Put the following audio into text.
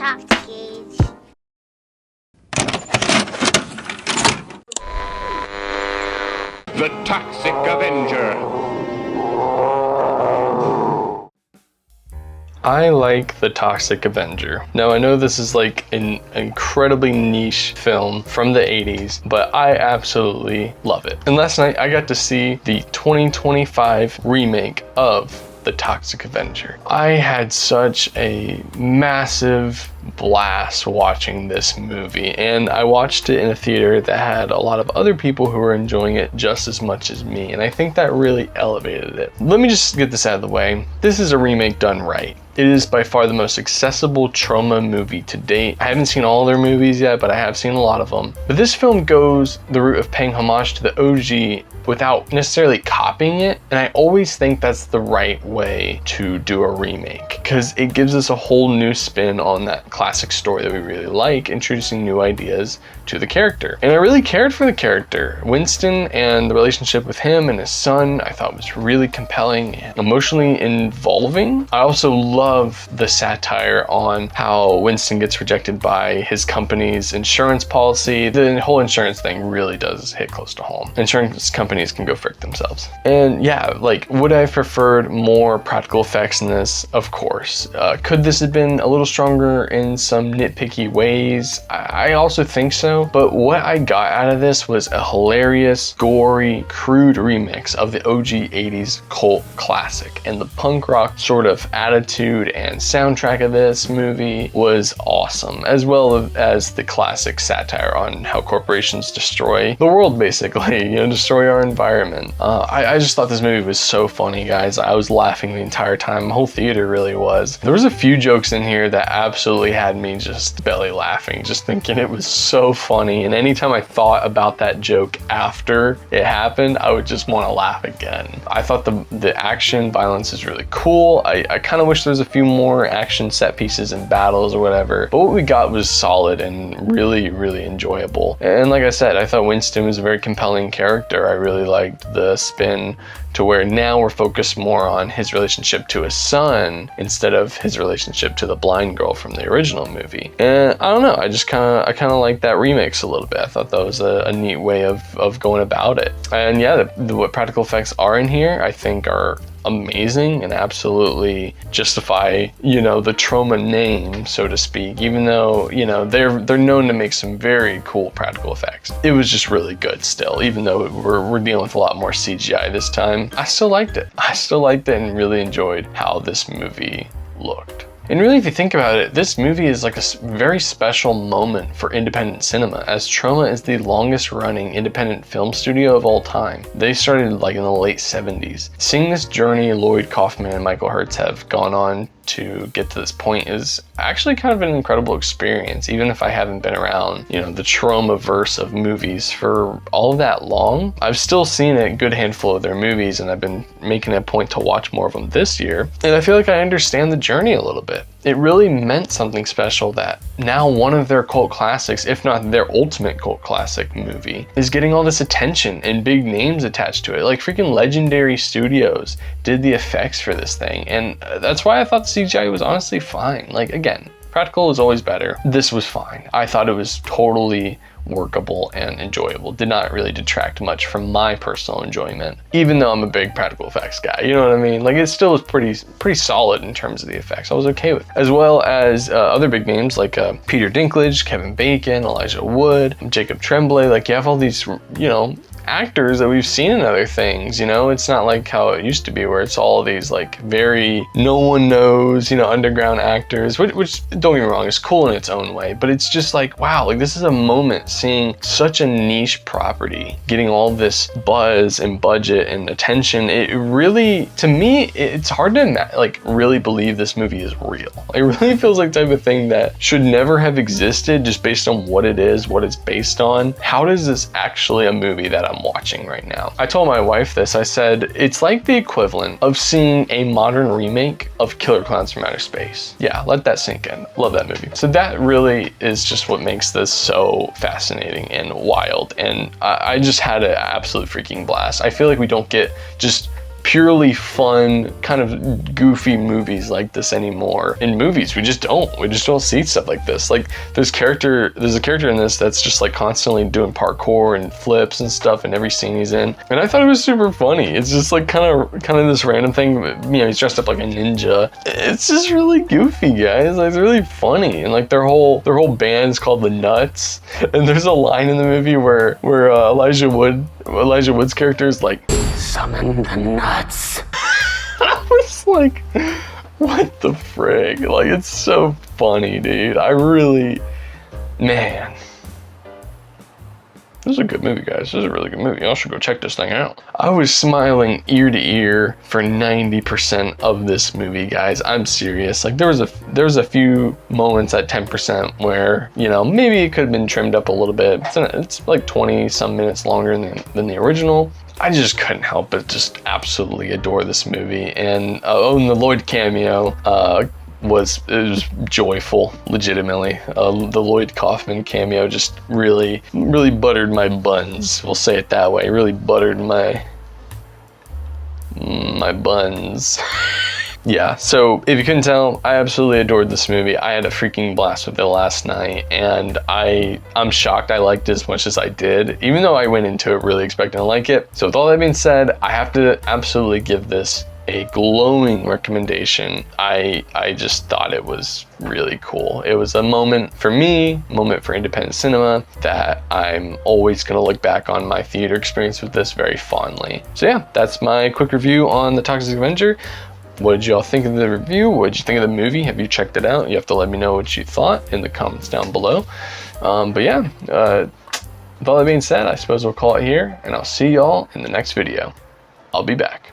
talk to Gage. The Toxic Avenger. I like The Toxic Avenger. Now I know this is like an incredibly niche film from the 80s, but I absolutely love it. And last night I got to see the 2025 remake of The Toxic Avenger. I had such a massive blast watching this movie, and I watched it in a theater that had a lot of other people who were enjoying it just as much as me, and I think that really elevated it. Let me just get this out of the way. This is a remake done right. It is by far the most accessible Troma movie to date. I haven't seen all their movies yet, but I have seen a lot of them. But this film goes the route of paying homage to the OG without necessarily copying it, and I always think that's the right way to do a remake, because it gives us a whole new spin on that classic story that we really like, introducing new ideas to the character. And I really cared for the character. Winston and the relationship with him and his son, I thought was really compelling and emotionally involving. I also love the satire on how Winston gets rejected by his company's insurance policy. The whole insurance thing really does hit close to home. Insurance companies can go frick themselves. And yeah, like, would I have preferred more practical effects in this? Of course. Could this have been a little stronger in some nitpicky ways? I also think so, but what I got out of this was a hilarious, gory, crude remix of the OG 80s cult classic, and the punk rock sort of attitude and soundtrack of this movie was awesome, as well as the classic satire on how corporations destroy the world, basically, destroy our environment. I just thought this movie was so funny, guys. I was laughing the entire time. The whole theater really was. There was a few jokes in here that absolutely had me just belly laughing, just thinking it was so funny, and anytime I thought about that joke after it happened, I would just want to laugh again. I thought the action violence is really cool. I kind of wish there was a few more action set pieces and battles or whatever, but what we got was solid and really, really enjoyable. And like I said, I thought Winston was a very compelling character. I really liked the spin to where now we're focused more on his relationship to his son instead of his relationship to the blind girl from the original movie. And I don't know, I kind of like that remix a little bit. I thought that was a neat way of going about it. And yeah, what practical effects are in here, I think are amazing and absolutely justify, the Troma name, so to speak, even though, they're known to make some very cool practical effects. It was just really good still, even though we're dealing with a lot more CGI this time. I still liked it. And really enjoyed how this movie looked. And really, if you think about it, this movie is like a very special moment for independent cinema, as Troma is the longest running independent film studio of all time. They started like in the late 70s. Seeing this journey Lloyd, Kaufman, and Michael Hertz have gone on to get to this point is actually kind of an incredible experience, even if I haven't been around, the Troma-verse of movies for all that long. I've still seen a good handful of their movies, and I've been making a point to watch more of them this year, and I feel like I understand the journey a little bit. It really meant something special that now one of their cult classics, if not their ultimate cult classic movie, is getting all this attention and big names attached to it. Like freaking Legendary Studios did the effects for this thing, and that's why I thought the CGI was honestly fine. Like, again, practical is always better. This was fine. I thought it was totally workable and enjoyable. Did not really detract much from my personal enjoyment, even though I'm a big practical effects guy. You know what I mean? Like, it still was pretty solid in terms of the effects. I was okay with it. As well as other big names like Peter Dinklage, Kevin Bacon, Elijah Wood, Jacob Tremblay. Like, you have all these, actors that we've seen in other things. It's not like how it used to be where it's all these like very no one knows, underground actors, which don't get me wrong, is cool in its own way, but it's just like, wow, like this is a moment seeing such a niche property getting all this buzz and budget and attention. It really, to me, it's hard to really believe this movie is real. It really feels like the type of thing that should never have existed just based on what it is, what it's based on. How does this actually a movie that I'm watching right now? I told my wife this. I said, it's like the equivalent of seeing a modern remake of Killer Clowns from Outer Space. Yeah, let that sink in. Love that movie. So that really is just what makes this so fascinating and wild. And I just had an absolute freaking blast. I feel like we don't get just purely fun, kind of goofy movies like this anymore. In movies, we just don't see stuff like this. Like there's a character in this that's just like constantly doing parkour and flips and stuff in every scene he's in. And I thought it was super funny. It's just like kind of this random thing, you know, he's dressed up like a ninja. It's just really goofy, guys. Like, it's really funny. And like their whole band's called the Nuts. And there's a line in the movie where Elijah Wood's character is like, summon the nuts. I was like, what the frig? Like, it's so funny, dude. Man. This is a good movie, guys. This is a really good movie. Y'all should go check this thing out. I was smiling ear to ear for 90% of this movie, guys. I'm serious. Like there was a few moments at 10% where, you know, maybe it could have been trimmed up a little bit. It's like 20 some minutes longer than the original. I just couldn't help but just absolutely adore this movie. And the Lloyd cameo was joyful, legitimately. The Lloyd Kaufman cameo just really buttered my buns. We'll say it that way. Really buttered my buns. Yeah, so if you couldn't tell, I absolutely adored this movie. I had a freaking blast with it last night, and I'm shocked I liked it as much as I did, even though I went into it really expecting to like it. So with all that being said, I have to absolutely give this a glowing recommendation. I just thought it was really cool. It was a moment for me, moment for independent cinema, that I'm always gonna look back on my theater experience with this very fondly. So yeah, that's my quick review on The Toxic Avenger. What did y'all think of the review? What did you think of the movie? Have you checked it out? You have to let me know what you thought in the comments down below. But yeah, with all that being said, I suppose we'll call it here, and I'll see y'all in the next video. I'll be back.